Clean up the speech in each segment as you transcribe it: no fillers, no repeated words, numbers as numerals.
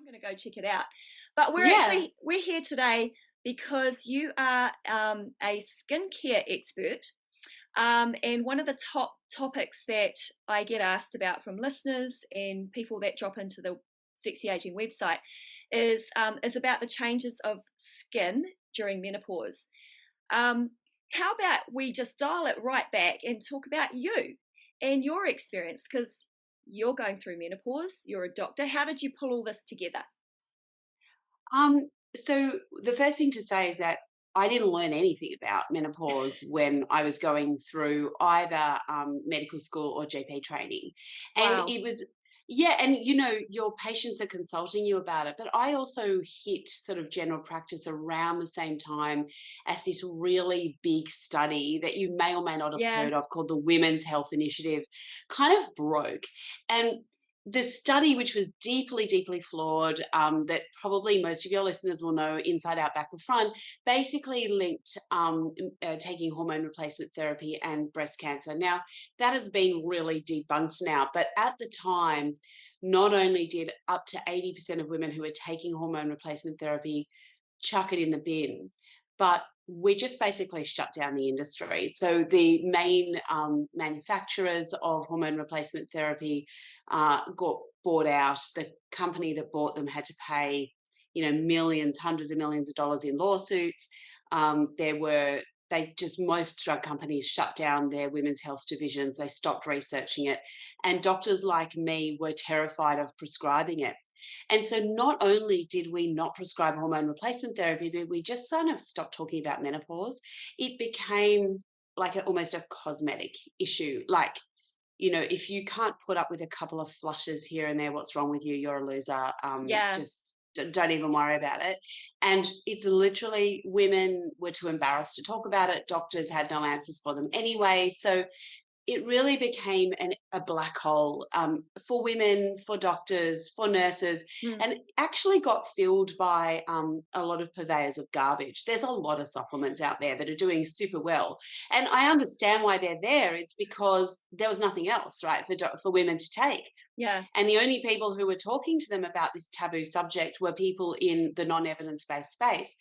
going to go check it out. But we're here today because you are a skincare expert. And one of the top topics that I get asked about from listeners and people that drop into the Sexy Aging website is about the changes of skin during menopause. How about we just dial it right back and talk about you and your experience, because you're going through menopause, you're a doctor. How did you pull all this together? So the first thing to say is that I didn't learn anything about menopause when I was going through either medical school or GP training. And Wow. it was, and your patients are consulting you about it. But I also hit sort of general practice around the same time as this really big study that you may or may not have heard of, called the Women's Health Initiative, kind of broke. And the study, which was deeply, deeply flawed, that probably most of your listeners will know inside out, back and front, basically linked taking hormone replacement therapy and breast cancer. Now, that has been really debunked now, but at the time, not only did up to 80% of women who were taking hormone replacement therapy chuck it in the bin, but we just basically shut down the industry. So the main manufacturers of hormone replacement therapy got bought out. The company that bought them had to pay, millions, hundreds of millions of dollars in lawsuits. Most drug companies shut down their women's health divisions. They stopped researching it. And doctors like me were terrified of prescribing it. And so not only did we not prescribe hormone replacement therapy, but we just kind of stopped talking about menopause. It became like almost a cosmetic issue. Like, if you can't put up with a couple of flushes here and there, what's wrong with you? You're a loser. Just don't even worry about it. And it's literally, women were too embarrassed to talk about it. Doctors had no answers for them anyway. So it really became a black hole for women, for doctors, for nurses, and actually got filled by a lot of purveyors of garbage. There's a lot of supplements out there that are doing super well. And I understand why they're there. It's because there was nothing else, right, for women to take. Yeah. And the only people who were talking to them about this taboo subject were people in the non-evidence-based space.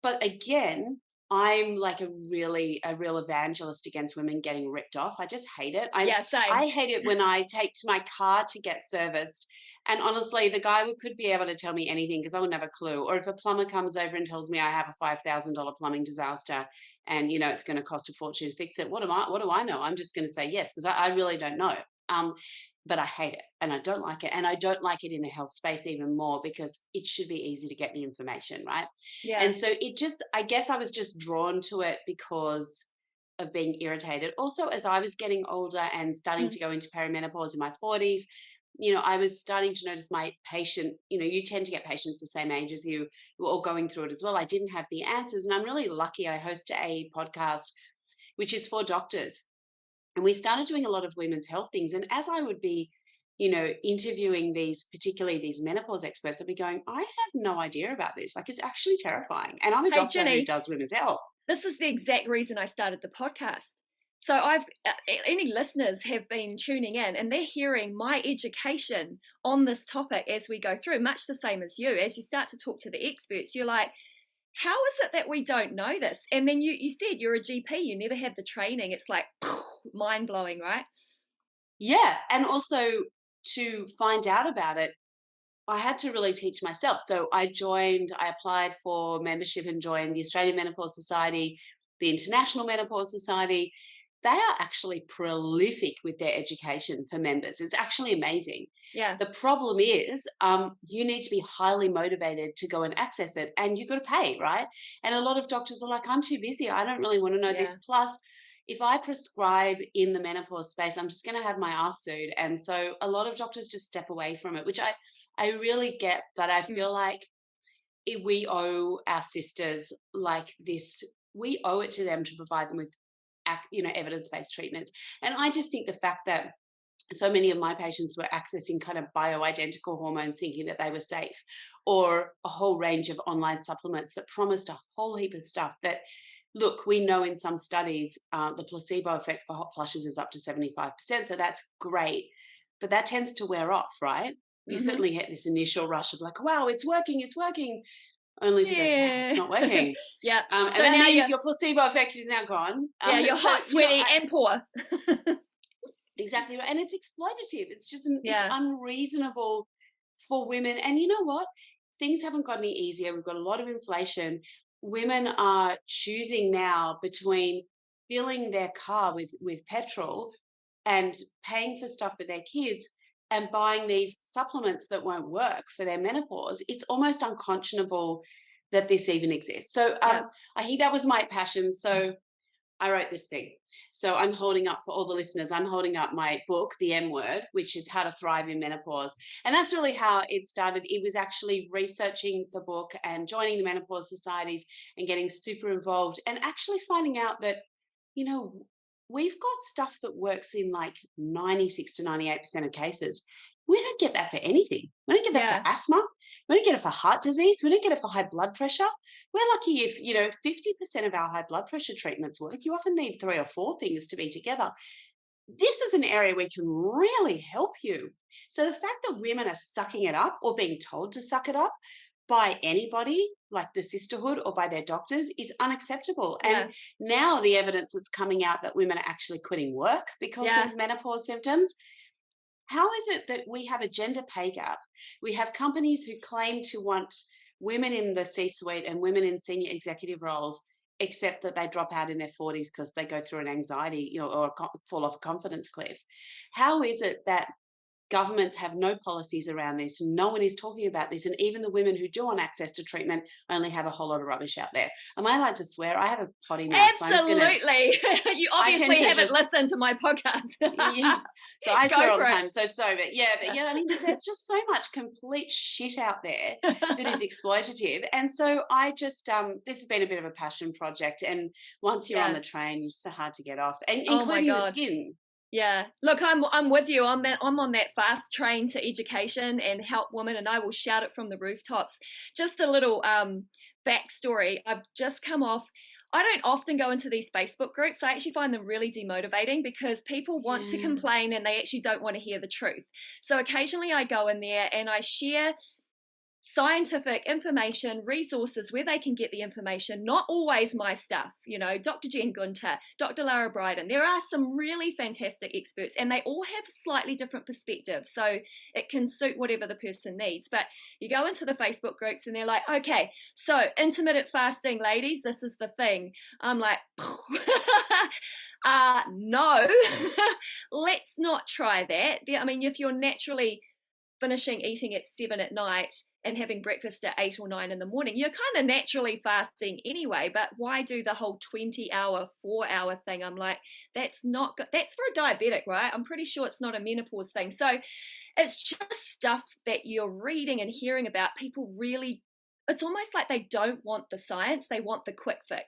But again, I'm like a real evangelist against women getting ripped off. I just hate it. Same. I hate it when I take to my car to get serviced. And honestly, the guy could be able to tell me anything because I wouldn't have a clue. Or if a plumber comes over and tells me I have a $5,000 plumbing disaster and, it's going to cost a fortune to fix it, what do I know? I'm just going to say yes because I really don't know. But I hate it and I don't like it. And I don't like it in the health space even more because it should be easy to get the information, right? Yeah. And so I guess I was just drawn to it because of being irritated. Also, as I was getting older and starting to go into perimenopause in my 40s, I was starting to notice my patient, you tend to get patients the same age as you who are all going through it as well. I didn't have the answers. And I'm really lucky I host a podcast which is for doctors. And we started doing a lot of women's health things. And as I would be, interviewing particularly these menopause experts, I'd be going, I have no idea about this. Like, it's actually terrifying. And I'm a doctor Ginni, who does women's health. This is the exact reason I started the podcast. So any listeners have been tuning in and they're hearing my education on this topic as we go through, much the same as you. As you start to talk to the experts, you're like, how is it that we don't know this? And then you said you're a GP, you never had the training. It's like mind-blowing, right? Yeah, and also to find out about it, I had to really teach myself. So I applied for membership and joined the Australian Menopause Society, the International Menopause Society. They are actually prolific with their education for members. It's actually amazing. Yeah. The problem is you need to be highly motivated to go and access it, and you've got to pay, right? And a lot of doctors are like, I'm too busy. I don't really want to know this. Plus, if I prescribe in the menopause space, I'm just going to have my ass sued. And so a lot of doctors just step away from it, which I really get, but I feel like we owe our sisters like this. We owe it to them to provide them with evidence-based treatments. And I just think the fact that so many of my patients were accessing kind of bioidentical hormones thinking that they were safe, or a whole range of online supplements that promised a whole heap of stuff that, look, we know in some studies the placebo effect for hot flushes is up to 75%, so that's great, but that tends to wear off, right? You Mm-hmm. certainly get this initial rush of like, wow, it's working, only to go, damn, it's Yeah. not working. Yeah. And So that now means you're, your placebo effect is now gone. yeah, you're So, hot, sweaty, and poor. exactly right. And it's exploitative. It's just, it's Yeah. unreasonable for women. And you know what? Things haven't got any easier. We've got a lot of inflation. Women are choosing now between filling their car with petrol and paying for stuff for their kids and buying these supplements that won't work for their menopause. It's almost unconscionable that this even exists. So Yeah. I think that was my passion. So I wrote this thing. So I'm holding up for all the listeners, I'm holding up my book, The M Word, which is How to Thrive in Menopause. And that's really how it started. It was actually researching the book and joining the menopause societies and getting super involved and actually finding out that, you know, we've got stuff that works in like 96 to 98% of cases. We don't get that for anything. We don't get that Yeah. for asthma. We don't get it for heart disease. We don't get it for high blood pressure. We're lucky if, 50% of our high blood pressure treatments work. You often need 3 or 4 things to be together. This is an area we can really help you. So the fact that women are sucking it up or being told to suck it up by anybody like the sisterhood or by their doctors is unacceptable. And Yeah. now the evidence that's coming out that women are actually quitting work because Yeah. of menopause symptoms. How is it that we have a gender pay gap? We have companies who claim to want women in the C-suite and women in senior executive roles, except that they drop out in their 40s because they go through an anxiety, or fall off a confidence cliff. How is it that governments have no policies around this? No one is talking about this. And even the women who do want access to treatment only have a whole lot of rubbish out there. Am I allowed to swear? I have a potty mouth. So Absolutely. You I tend obviously to haven't just, listened to my podcast. yeah. So I swear Go all for the it. time. So sorry, but yeah, I mean, there's just so much complete shit out there that is exploitative. And so I just, this has been a bit of a passion project. And once you're on Yeah. the train, it's so hard to get off, and Oh my including the God. skin. Yeah. Look, I'm with you. I'm on that fast train to education and help women, and I will shout it from the rooftops. Just a little backstory. I've just come off. I don't often go into these Facebook groups. I actually find them really demotivating because people want to Yeah. complain and they actually don't want to hear the truth. So occasionally I go in there and I share scientific information, resources where they can get the information, not always my stuff, Dr. Jen Gunter, Dr. Lara Bryden. There are some really fantastic experts and they all have slightly different perspectives. So it can suit whatever the person needs. But you go into the Facebook groups and they're like, okay, so intermittent fasting, ladies, this is the thing. I'm like, no, let's not try that. I mean, if you're naturally finishing eating at 7 at night and having breakfast at 8 or 9 in the morning, you're kind of naturally fasting anyway, but why do the whole 20-hour, 4-hour thing? I'm like, that's not good. That's for a diabetic, right? I'm pretty sure it's not a menopause thing. So it's just stuff that you're reading and hearing about. People really, it's almost like they don't want the science, they want the quick fix.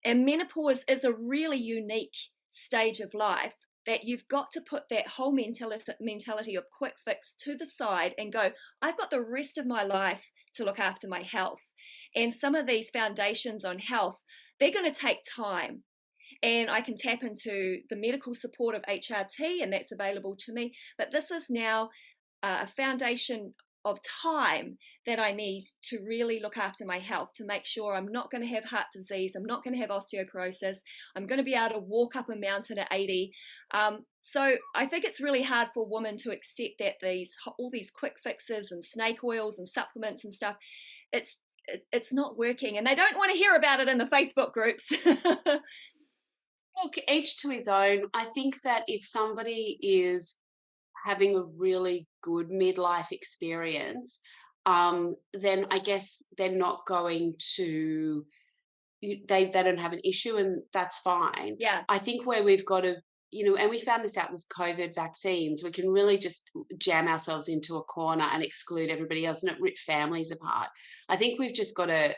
And menopause is a really unique stage of life that you've got to put that whole mentality of quick fix to the side and go, I've got the rest of my life to look after my health. And some of these foundations on health, they're going to take time. And I can tap into the medical support of HRT, and that's available to me. But this is now a foundation of time that I need to really look after my health, to make sure I'm not going to have heart disease, I'm not going to have osteoporosis, I'm going to be able to walk up a mountain at 80. So I think it's really hard for women to accept that all these quick fixes and snake oils and supplements and stuff, it's not working, and they don't want to hear about it in the Facebook groups. Look, each to his own. I think that if somebody is having a really good midlife experience, then I guess they're not going to, they don't have an issue, and that's fine. Yeah. I think where we've got to, and we found this out with COVID vaccines, we can really just jam ourselves into a corner and exclude everybody else, and it rip families apart. I think we've just got to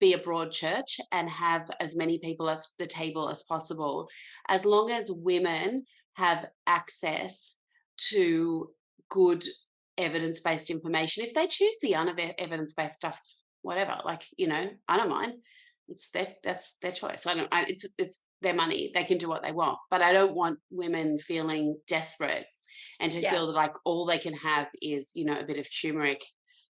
be a broad church and have as many people at the table as possible, as long as women have access to good evidence-based information. If they choose the evidence-based stuff, whatever, like, I don't mind. That's their choice. It's their money. They can do what they want. But I don't want women feeling desperate. and to Yeah. feel like all they can have is, a bit of turmeric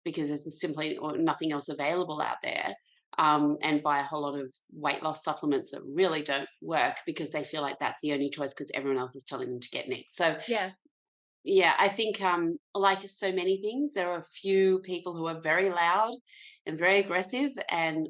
because there's simply or nothing else available out there. And buy a whole lot of weight loss supplements that really don't work because they feel like that's the only choice because everyone else is telling them to get nicked. So Yeah. yeah, I think like so many things, there are a few people who are very loud and very aggressive and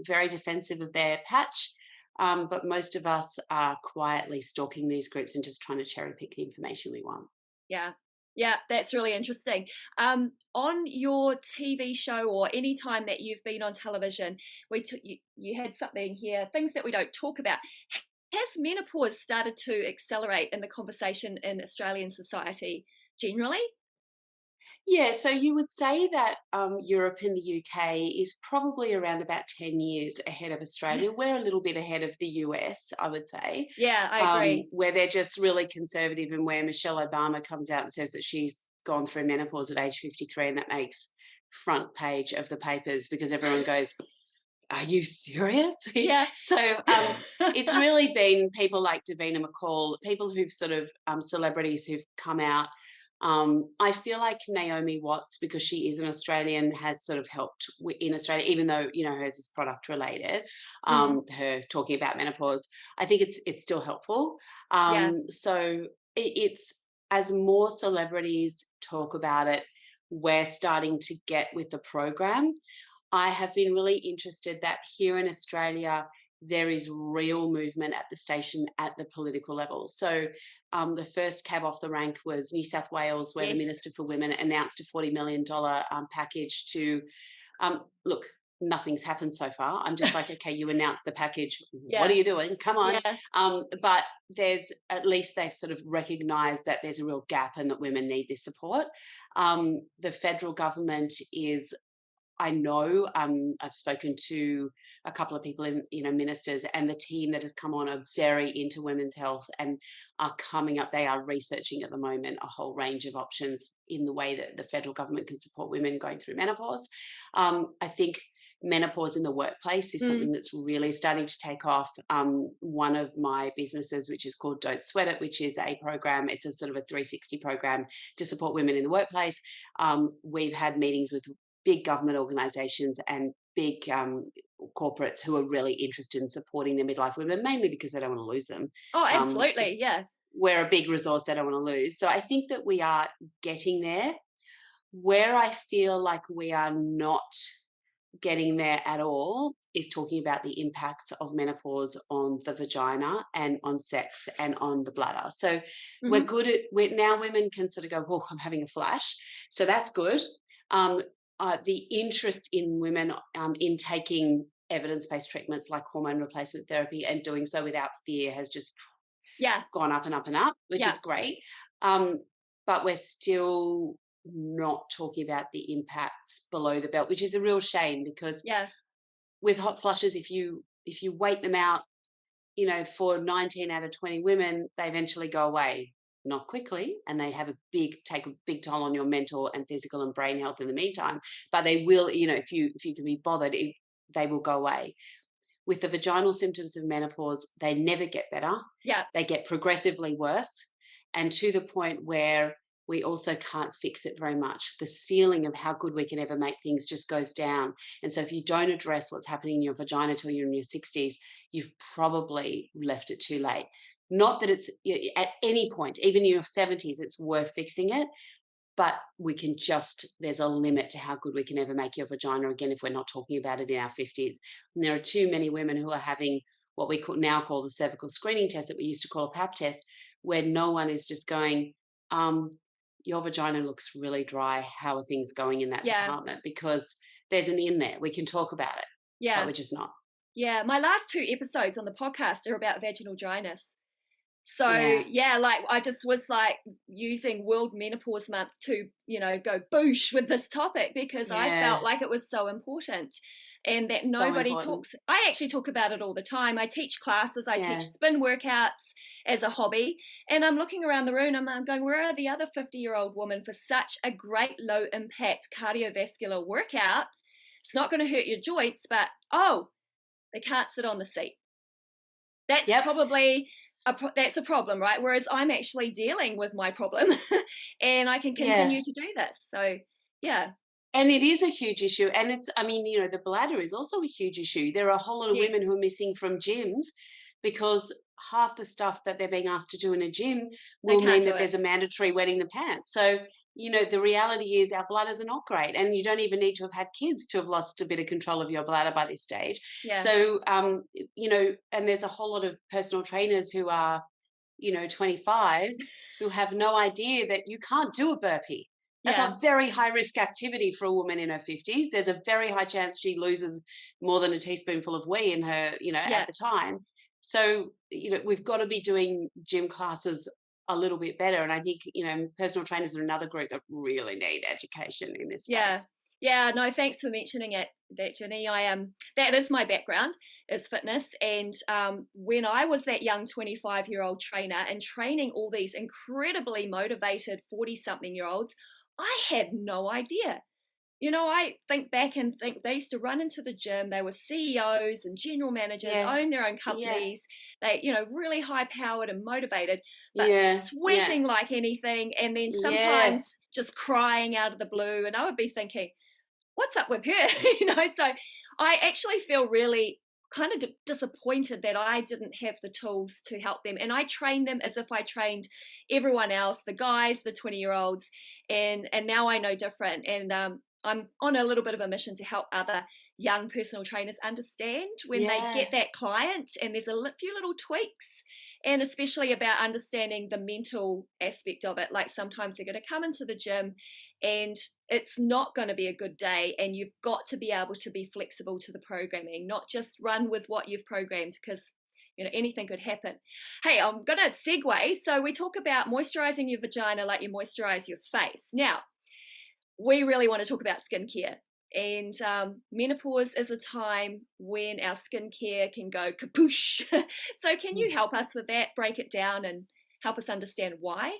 very defensive of their patch. But most of us are quietly stalking these groups and just trying to cherry pick the information we want. Yeah. Yeah, that's really interesting. On your TV show or any time that you've been on television, you had something here, things that we don't talk about. Has menopause started to accelerate in the conversation in Australian society generally? Yeah, so you would say that Europe and the UK is probably around about 10 years ahead of Australia. We're a little bit ahead of the US, I would say, Yeah, I agree. where they're just really conservative and where Michelle Obama comes out and says that she's gone through menopause at age 53, and that makes front page of the papers because everyone goes, are you serious? Yeah. So it's really been people like Davina McCall, people who've sort of celebrities who've come out. I feel like Naomi Watts, because she is an Australian, has sort of helped in Australia, even though hers is product related. Mm, Her talking about menopause, I think it's still helpful. yeah. So it's as more celebrities talk about it, we're starting to get with the program. I have been really interested that here in Australia, there is real movement at the station at the political level. So the first cab off the rank was New South Wales, where the Yes. Minister for Women announced a $40 million package to look. Nothing's happened so far. I'm just like, okay, you announced the package. What are Yeah. you doing? Come on. Yeah. But there's at least they've sort of recognised that there's a real gap and that women need this support. The federal government is I know I've spoken to a couple of people in, ministers, and the team that has come on are very into women's health and are coming up. They are researching at the moment a whole range of options in the way that the federal government can support women going through menopause. I think menopause in the workplace is Mm, something that's really starting to take off. One of my businesses, which is called Don't Sweat It, which is a program, it's a sort of a 360 program to support women in the workplace. We've had meetings with big government organisations and big corporates who are really interested in supporting their midlife women, mainly because they don't want to lose them. oh, Um, absolutely. Yeah. we're a big resource they don't want to lose. So I think that we are getting there. Where I feel like we are not getting there at all is talking about the impacts of menopause on the vagina and on sex and on the bladder. So Hmm. now women can sort of go, oh, I'm having a flash. So that's good. Um, the interest in women in taking evidence-based treatments like hormone replacement therapy and doing so without fear has just Yeah. gone up and up and up, which Yeah. is great. But we're still not talking about the impacts below the belt, which is a real shame because Yeah. with hot flushes, if you wait them out, for 19 out of 20 women, they eventually go away. Not quickly, and they take a big toll on your mental and physical and brain health in the meantime. But they will, if you can be bothered, they will go away. With the vaginal symptoms of menopause, they never get better. Yeah. They get progressively worse, and to the point where we also can't fix it very much. The ceiling of how good we can ever make things just goes down. And so if you don't address what's happening in your vagina till you're in your 60s, you've probably left it too late. Not that it's at any point, even in your 70s, it's worth fixing it, but there's a limit to how good we can ever make your vagina again if we're not talking about it in our 50s. And there are too many women who are having what we now call the cervical screening test that we used to call a pap test, where no one is just going, your vagina looks really dry. How are things going in that Yeah. department? Because there's an in there. We can talk about it, but Yeah. we're just not. Yeah. My last two episodes on the podcast are about vaginal dryness. So Yeah. yeah, like I just was like using World Menopause Month to, go boosh with this topic because I Yeah. felt like it was so important and that So nobody important. talks. I actually talk about it all the time. I teach classes, I teach Yeah. spin workouts as a hobby, and I'm looking around the room and I'm going, where are the other 50-year-old women for such a great low impact cardiovascular workout? It's not going to hurt your joints, but they can't sit on the seat. That's Yep. probably that's a problem, right? Whereas I'm actually dealing with my problem and I can Yeah. continue to do this. So, yeah. And it is a huge issue. And it's, I mean, the bladder is also a huge issue. There are a whole lot of Yes. women who are missing from gyms because half the stuff that they're being asked to do in a gym They will can't mean do that it. there's a mandatory wetting the pants. So, the reality is our bladders are not great. And you don't even need to have had kids to have lost a bit of control of your bladder by this stage. Yeah. So, and there's a whole lot of personal trainers who are, 25 who have no idea that you can't do a burpee. That's Yeah. a very high risk activity for a woman in her 50s. There's a very high chance she loses more than a teaspoonful of wee in her, Yeah. at the time. So, we've got to be doing gym classes a little bit better. And I think, personal trainers are another group that really need education in this Yeah. space. Yeah, no, thanks for mentioning it, that Ginny. That is my background, is fitness, and when I was that young 25-year-old trainer and training all these incredibly motivated 40-something-year-olds, I had no idea. I think back and think they used to run into the gym. They were CEOs and general managers, Yeah. own their own Yeah. companies. They, really high powered and motivated, but Yeah. Yeah. sweating like anything, and then sometimes Yes. just crying out of the blue. And I would be thinking, what's up with her? So I actually feel really kind of disappointed that I didn't have the tools to help them, and I trained them as if I trained everyone else, the guys, the 20-year-olds, and now I know different. And I'm on a little bit of a mission to help other young personal trainers understand when they Yeah. get that client, and there's a few little tweaks, and especially about understanding the mental aspect of it. Like sometimes they're going to come into the gym and it's not going to be a good day, and you've got to be able to be flexible to the programming, not just run with what you've programmed, because anything could happen. Hey, I'm going to segue. So we talk about moisturizing your vagina like you moisturize your face. Now, we really want to talk about skincare. And menopause is a time when our skincare can go kapoosh. So can you help us with that, break it down, and help us understand why?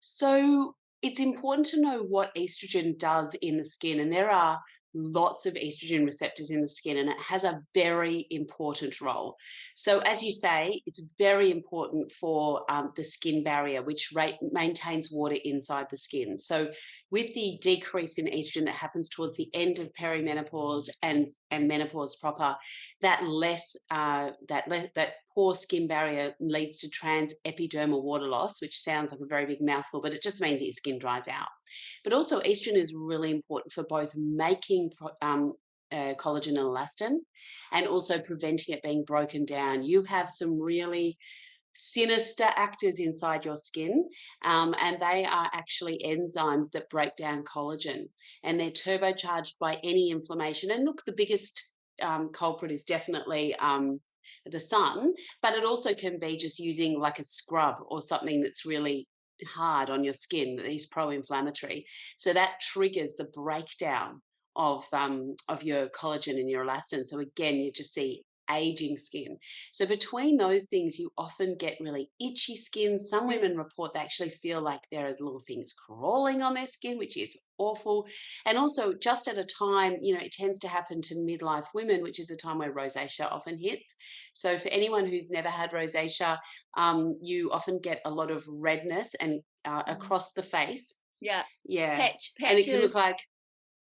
So it's important to know what estrogen does in the skin. And there are lots of estrogen receptors in the skin, and it has a very important role. So, as you say, it's very important for the skin barrier, which maintains water inside the skin. So, with the decrease in estrogen that happens towards the end of perimenopause and menopause proper, that poor skin barrier leads to transepidermal water loss, which sounds like a very big mouthful, but it just means that your skin dries out. But also, estrogen is really important for both making collagen and elastin and also preventing it being broken down. You have some really sinister actors inside your skin, and they are actually enzymes that break down collagen, and they're turbocharged by any inflammation. And look, the biggest culprit is definitely the sun, but it also can be just using like a scrub or something that's really hard on your skin that is pro-inflammatory. So that triggers the breakdown of your collagen and your elastin. So again, you just see aging skin. So between those things, you often get really itchy skin. Some women report they actually feel like there is little things crawling on their skin, which is awful. And also, just at a time, it tends to happen to midlife women, which is a time where rosacea often hits. So for anyone who's never had rosacea, you often get a lot of redness and across the face. Yeah. Yeah. Patches. And it can look like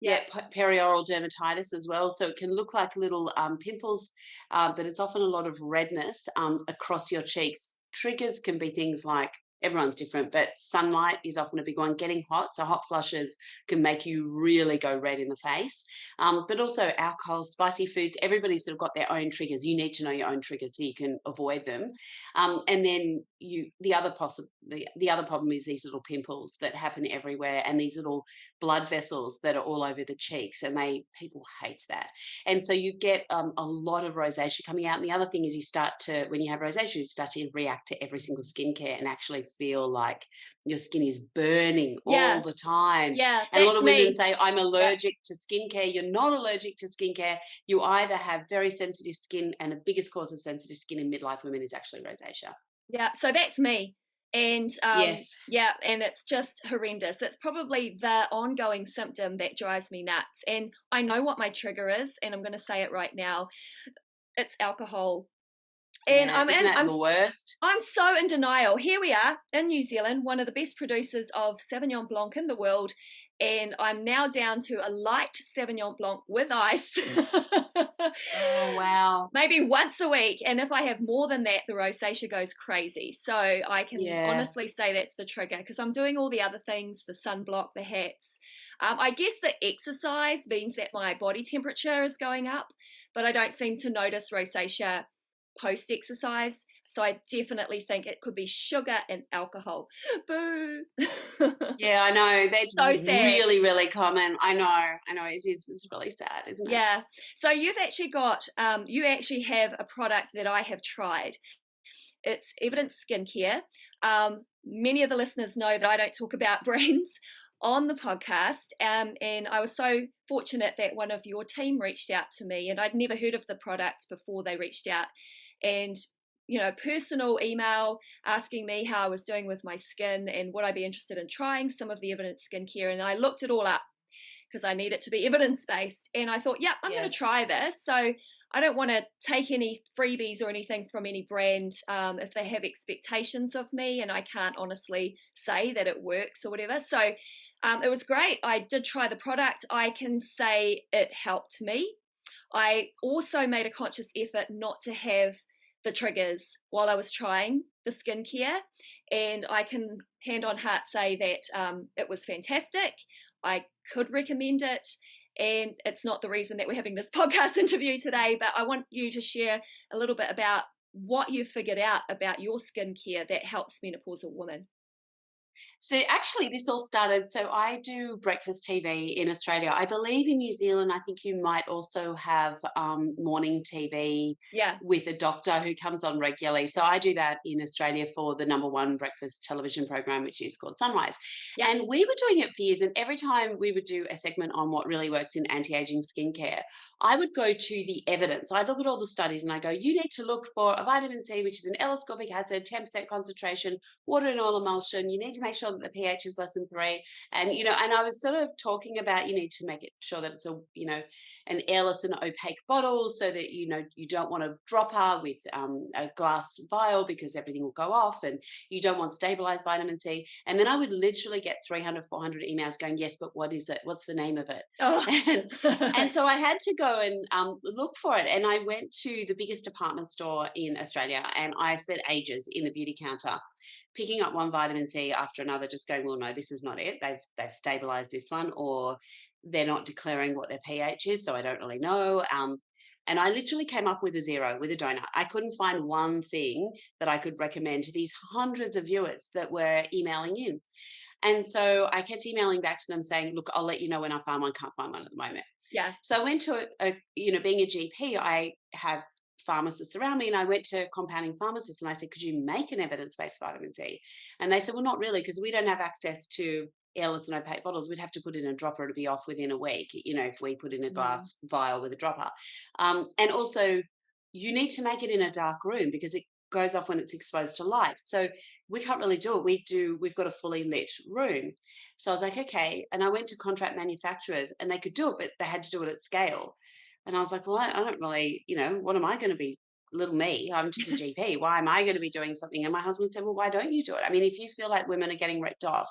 yeah, perioral dermatitis as well. So it can look like little pimples, but it's often a lot of redness across your cheeks. Triggers can be things like, everyone's different, but sunlight is often a big one. Getting hot, so hot flushes can make you really go red in the face. But also alcohol, spicy foods. Everybody's sort of got their own triggers. You need to know your own triggers so you can avoid them. And then the other problem is these little pimples that happen everywhere, and these little blood vessels that are all over the cheeks, and people hate that. And so you get a lot of rosacea coming out. And the other thing is when you have rosacea, you start to react to every single skincare and actually feel like your skin is burning all the time. Yeah, and a lot of women me. say, I'm allergic to skincare. You're not allergic to skincare. You either have very sensitive skin, and the biggest cause of sensitive skin in midlife women is actually rosacea. Yeah, so that's me. And Yes. yeah, and it's just horrendous. It's probably the ongoing symptom that drives me nuts. And I know what my trigger is, and I'm going to say it right now. It's alcohol. And Yeah, isn't that the worst? I'm so in denial. Here we are in New Zealand, one of the best producers of Sauvignon Blanc in the world, and I'm now down to a light Sauvignon Blanc with ice. Oh, wow. Maybe once a week, and if I have more than that, the rosacea goes crazy. So I can Yeah. honestly say that's the trigger, because I'm doing all the other things, the sunblock, the hats. I guess the exercise means that my body temperature is going up, but I don't seem to notice rosacea post-exercise. So I definitely think it could be sugar and alcohol. Boo. Yeah, I know. That's So sad. really, really common. I know. It's really sad, isn't it? Yeah. So you've actually got, you actually have a product that I have tried. It's Evidence Skincare. Many of the listeners know that I don't talk about brands on the podcast, and I was so fortunate that one of your team reached out to me, and I'd never heard of the product before they reached out, and personal email asking me how I was doing with my skin and would I be interested in trying some of the Evidence Skincare, and I looked it all up because I need it to be evidence-based, and I thought, yeah, I'm going to try this. So I don't want to take any freebies or anything from any brand if they have expectations of me and I can't honestly say that it works or whatever. So it was great. I did try the product. I can say it helped me. I also made a conscious effort not to have the triggers while I was trying the skincare, and I can hand on heart say that it was fantastic. I could recommend it, and it's not the reason that we're having this podcast interview today, but I want you to share a little bit about what you figured out about your skincare that helps menopausal women. So actually, this all started. So I do breakfast TV in Australia. I believe in New Zealand, I think you might also have morning TV with a doctor who comes on regularly. So I do that in Australia for the #1 breakfast television program, which is called Sunrise. And we were doing it for years. And every time we would do a segment on what really works in anti-aging skincare, I would go to the evidence. I'd look at all the studies and I go, you need to look for a vitamin C, which is an L-ascorbic acid, 10% concentration, water and oil emulsion. You need to make sure that the pH is less than 3. And, and I was sort of talking about, you need to make it sure that it's an airless and opaque bottle so that, you don't want a dropper with a glass vial because everything will go off, and you don't want stabilized vitamin C. And then I would literally get 300, 400 emails going, yes, but what is it? What's the name of it? Oh. And so I had to go and look for it. And I went to the biggest department store in Australia, and I spent ages in the beauty counter picking up one vitamin C after another, just going, well, no, this is not it. They've stabilized this one, or they're not declaring what their pH is, so I don't really know. And I literally came up with a zero, with a donut. I couldn't find one thing that I could recommend to these hundreds of viewers that were emailing in. And so I kept emailing back to them saying, look, I'll let you know when I find one, can't find one at the moment. Yeah. So I went to being a GP, I have pharmacists around me, and I went to compounding pharmacists and I said, could you make an evidence-based vitamin C? And they said, well, not really, because we don't have access to airless and opaque bottles. We'd have to put in a dropper to be off within a week, if we put in a glass vial with a dropper. And also, you need to make it in a dark room because it goes off when it's exposed to light. So we can't really do it. We've got a fully lit room. So I was like, okay. And I went to contract manufacturers and they could do it, but they had to do it at scale. And I was like, well, I don't really, what am I going to be? Little me, I'm just a GP. Why am I going to be doing something? And my husband said, well, why don't you do it? I mean, if you feel like women are getting ripped off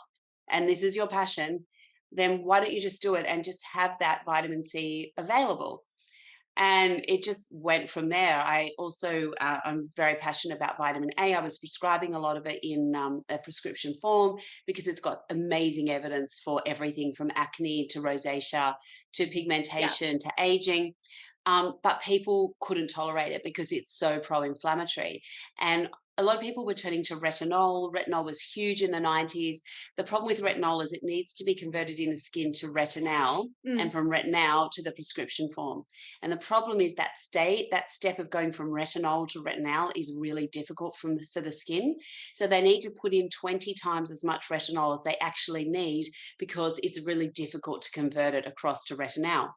and this is your passion, then why don't you just do it and just have that vitamin C available? And it just went from there. I also, I'm very passionate about vitamin A. I was prescribing a lot of it in a prescription form because it's got amazing evidence for everything from acne to rosacea to pigmentation to aging. But people couldn't tolerate it because it's so pro-inflammatory. And a lot of people were turning to retinol. Retinol was huge in the 90s. The problem with retinol is it needs to be converted in the skin to retinal, and from retinal to the prescription form. And the problem is that step of going from retinol to retinal is really difficult for the skin. So they need to put in 20 times as much retinol as they actually need because it's really difficult to convert it across to retinal.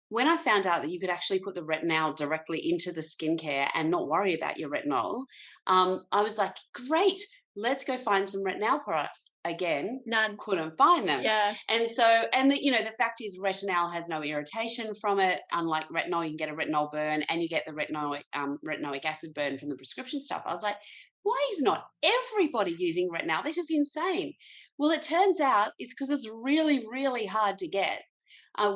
When I found out that you could actually put the retinol directly into the skincare and not worry about your retinol, I was like, great, let's go find some retinol products. Again, None. couldn't find them. Yeah. And so, and the fact is retinol has no irritation from it. Unlike retinol, you can get a retinol burn and you get the retinoic acid burn from the prescription stuff. I was like, why is not everybody using retinol? This is insane. Well, it turns out it's because it's really, really hard to get.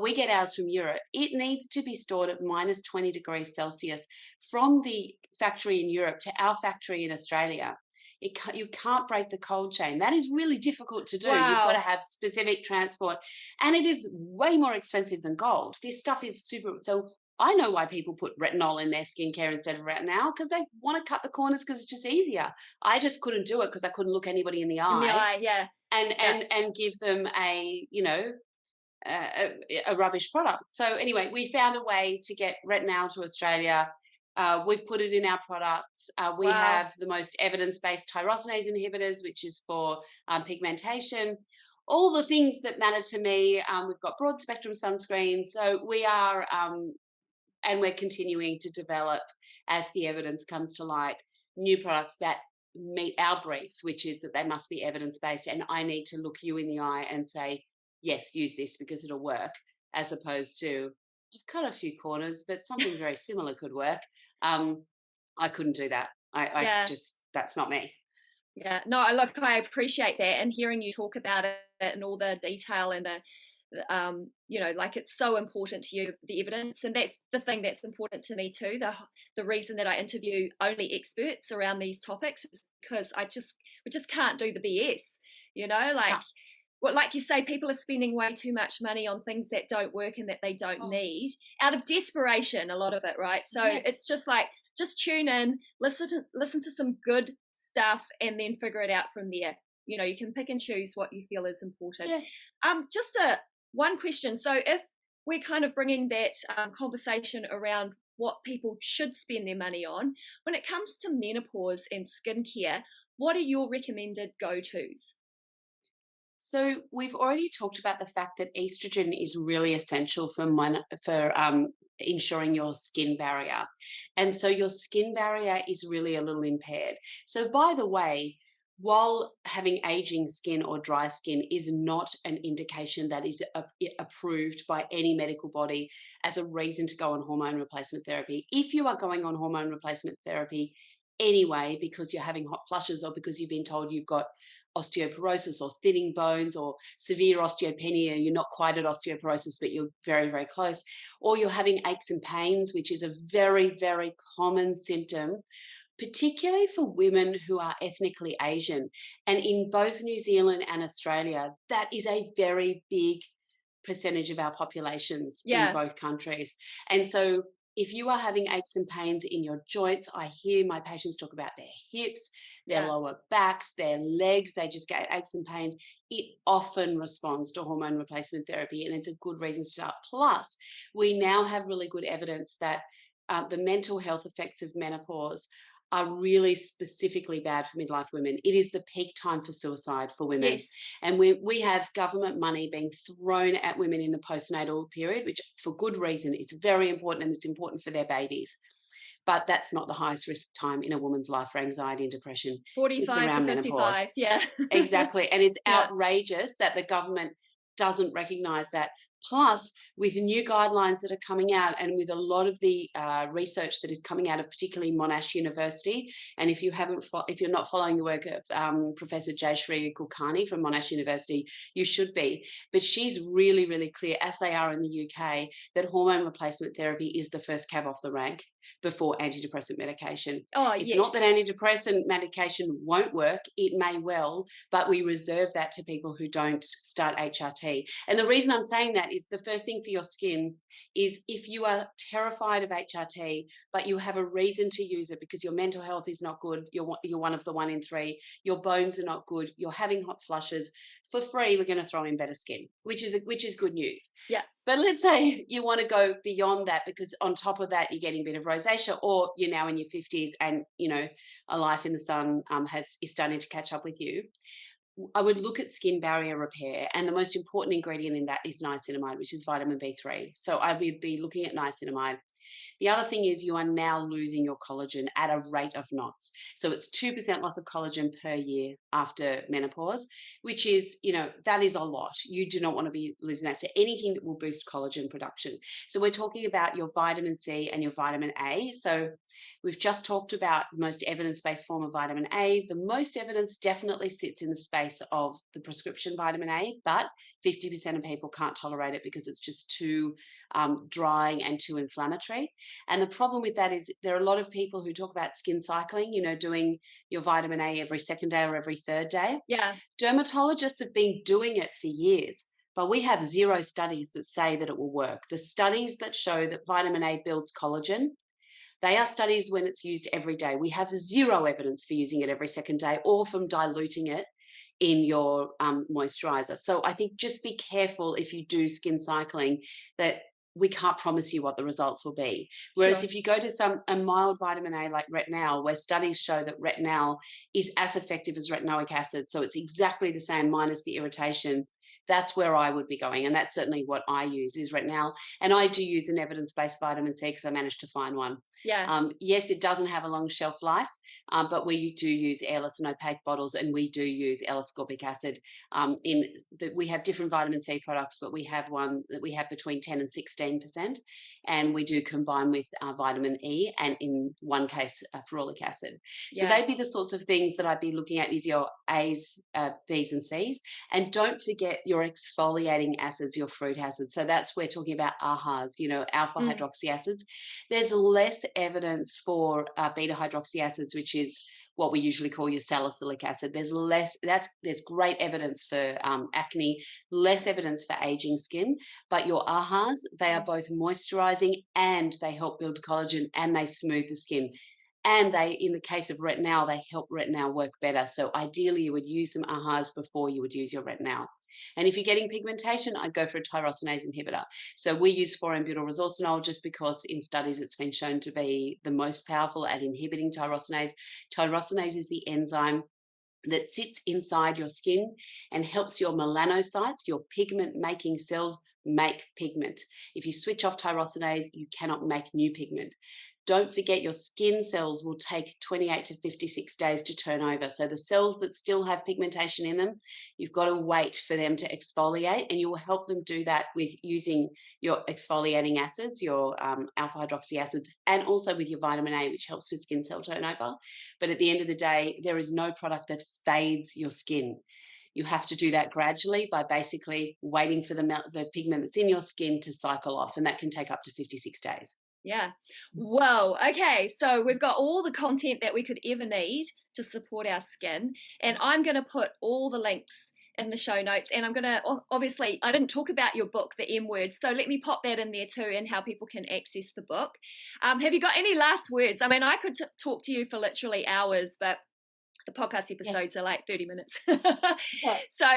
We get ours from Europe. It needs to be stored at minus 20 degrees Celsius from the factory in Europe to our factory in Australia. You can't break the cold chain. That is really difficult to do. You've got to Wow. have specific transport, and it is way more expensive than gold. This stuff is super. So I know why people put retinol in their skincare instead of retinol, because they want to cut the corners because it's just easier. I just couldn't do it because I couldn't look anybody in the In the eye eye, yeah. and Yeah. and give them a rubbish product. So anyway, we found a way to get retinol to Australia. We've put it in our products. We Wow. have the most evidence-based tyrosinase inhibitors, which is for pigmentation. All the things that matter to me. We've got broad spectrum sunscreens. So we are, and we're continuing to develop as the evidence comes to light, new products that meet our brief, which is that they must be evidence-based. And I need to look you in the eye and say, yes, use this because it'll work, as opposed to, I've cut a few corners, but something very similar could work. I couldn't do that. I Yeah. just, that's not me. Yeah. No, look, I appreciate that, and hearing you talk about it and all the detail and like it's so important to you, the evidence, and that's the thing that's important to me too. The reason that I interview only experts around these topics is because we just can't do the BS, like Yeah. well, like you say, people are spending way too much money on things that don't work and that they don't Oh, need out of desperation, a lot of it, right? So yes. it's just like, just tune in, listen to some good stuff, and then figure it out from there. You can pick and choose what you feel is important. Yeah. Just a one question. So if we're kind of bringing that conversation around what people should spend their money on, when it comes to menopause and skincare, what are your recommended go-tos? So we've already talked about the fact that estrogen is really essential for ensuring your skin barrier, and so your skin barrier is really a little impaired. So by the way, while having aging skin or dry skin is not an indication that is approved by any medical body as a reason to go on hormone replacement therapy, if you are going on hormone replacement therapy anyway because you're having hot flushes or because you've been told you've got osteoporosis or thinning bones or severe osteopenia, you're not quite at osteoporosis, but you're very, very close, or you're having aches and pains, which is a very, very common symptom, particularly for women who are ethnically Asian. And in both New Zealand and Australia, that is a very big percentage of our populations in Yeah. both countries. And so if you are having aches and pains in your joints, I hear my patients talk about their hips, their Yeah. lower backs, their legs, they just get aches and pains. It often responds to hormone replacement therapy, and it's a good reason to start. Plus, we now have really good evidence that the mental health effects of menopause are really specifically bad for midlife women. It is the peak time for suicide for women. Yes. And we have government money being thrown at women in the postnatal period, which for good reason, it's very important and it's important for their babies. But that's not the highest risk time in a woman's life for anxiety and depression. It's 45 to around menopause. 55. Yeah. Exactly. And it's Yeah. outrageous that the government doesn't recognize that. Plus, with new guidelines that are coming out and with a lot of the research that is coming out of particularly Monash University, and if you're not following the work of Professor Jayashree Kulkarni from Monash University, you should be. But she's really, really clear, as they are in the UK, that hormone replacement therapy is the first cab off the rank before antidepressant medication. Oh, It's not that yes. antidepressant medication won't work, it may well, but we reserve that to people who don't start HRT. And the reason I'm saying that is the first thing for your skin is if you are terrified of HRT, but you have a reason to use it because your mental health is not good, you're one of the 1 in 3, your bones are not good, you're having hot flushes, for free, we're going to throw in better skin, which is good news. Yeah. But let's say you want to go beyond that because on top of that, you're getting a bit of rosacea, or you're now in your 50s and, a life in the sun is starting to catch up with you. I would look at skin barrier repair, and the most important ingredient in that is niacinamide, which is vitamin B3. So I would be looking at niacinamide. The other thing is you are now losing your collagen at a rate of knots. So it's 2% loss of collagen per year after menopause, which is, that is a lot. You do not want to be losing that. So anything that will boost collagen production. So we're talking about your vitamin C and your vitamin A. So we've just talked about the most evidence-based form of vitamin A. The most evidence definitely sits in the space of the prescription vitamin A, but 50% of people can't tolerate it because it's just too drying and too inflammatory. And the problem with that is there are a lot of people who talk about skin cycling, doing your vitamin A every second day or every third day. Yeah. Dermatologists have been doing it for years, but we have zero studies that say that it will work. The studies that show that vitamin A builds collagen, they are studies when it's used every day. We have zero evidence for using it every second day or from diluting it in your moisturizer. So I think just be careful if you do skin cycling that we can't promise you what the results will be. Whereas if you go to a mild vitamin A like retinol, where studies show that retinol is as effective as retinoic acid, so it's exactly the same minus the irritation, that's where I would be going. And that's certainly what I use is retinol. And I do use an evidence-based vitamin C because I managed to find one. Yeah. Yes, it doesn't have a long shelf life, but we do use airless and opaque bottles, and we do use L-ascorbic acid. We have different vitamin C products, but we have one that we have between 10 and 16%, and we do combine with vitamin E, and in one case, ferulic acid. So they'd be the sorts of things that I'd be looking at is your A's, B's, and C's, and don't forget your exfoliating acids, your fruit acids. So that's we're talking about AHAs, alpha hydroxy acids. There's less evidence for beta hydroxy acids, which is what we usually call your salicylic acid. There's great evidence for acne, less evidence for aging skin, but your AHAs, they are both moisturizing and they help build collagen and they smooth the skin. And in the case of retinol, they help retinol work better. So ideally you would use some AHAs before you would use your retinol. And if you're getting pigmentation, I'd go for a tyrosinase inhibitor. So we use 4-butylresorcinol just because in studies it's been shown to be the most powerful at inhibiting tyrosinase. Tyrosinase is the enzyme that sits inside your skin and helps your melanocytes, your pigment-making cells, make pigment. If you switch off tyrosinase, you cannot make new pigment. Don't forget your skin cells will take 28 to 56 days to turn over. So the cells that still have pigmentation in them, you've got to wait for them to exfoliate, and you will help them do that with using your exfoliating acids, your alpha hydroxy acids, and also with your vitamin A, which helps with skin cell turnover. But at the end of the day, there is no product that fades your skin. You have to do that gradually by basically waiting for the pigment that's in your skin to cycle off, and that can take up to 56 days. Yeah. Well, okay. So we've got all the content that we could ever need to support our skin. And I'm going to put all the links in the show notes. And I'm going to, obviously, I didn't talk about your book, The M Word. So let me pop that in there too and how people can access the book. Have you got any last words? I mean, I could talk to you for literally hours, but the podcast episodes are like 30 minutes. So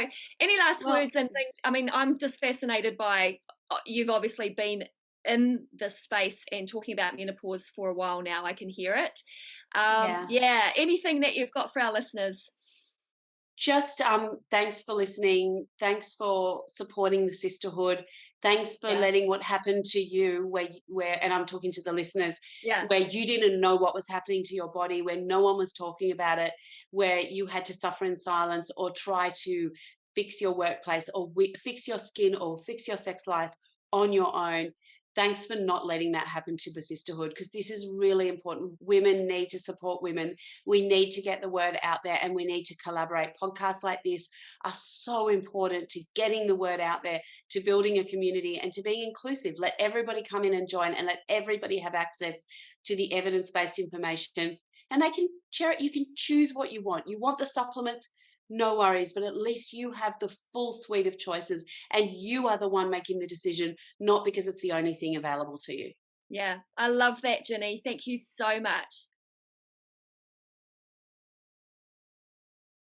any last words and things? I mean, I'm just fascinated by, you've obviously been in this space and talking about menopause for a while now. I can hear it. Anything that you've got for our listeners? Just thanks for listening. Thanks for supporting the sisterhood. Thanks for letting what happened to you where and I'm talking to the listeners, where you didn't know what was happening to your body, where no one was talking about it, where you had to suffer in silence or try to fix your workplace or fix your skin or fix your sex life on your own. Thanks for not letting that happen to the sisterhood, because this is really important. Women need to support women. We need to get the word out there, and we need to collaborate. Podcasts like this are so important to getting the word out there, to building a community, and to being inclusive. Let everybody come in and join, and let everybody have access to the evidence-based information. And they can share it. You can choose what you want. You want the supplements? No worries, but at least you have the full suite of choices and you are the one making the decision, not because it's the only thing available to you. Yeah, I love that, Ginny. Thank you so much.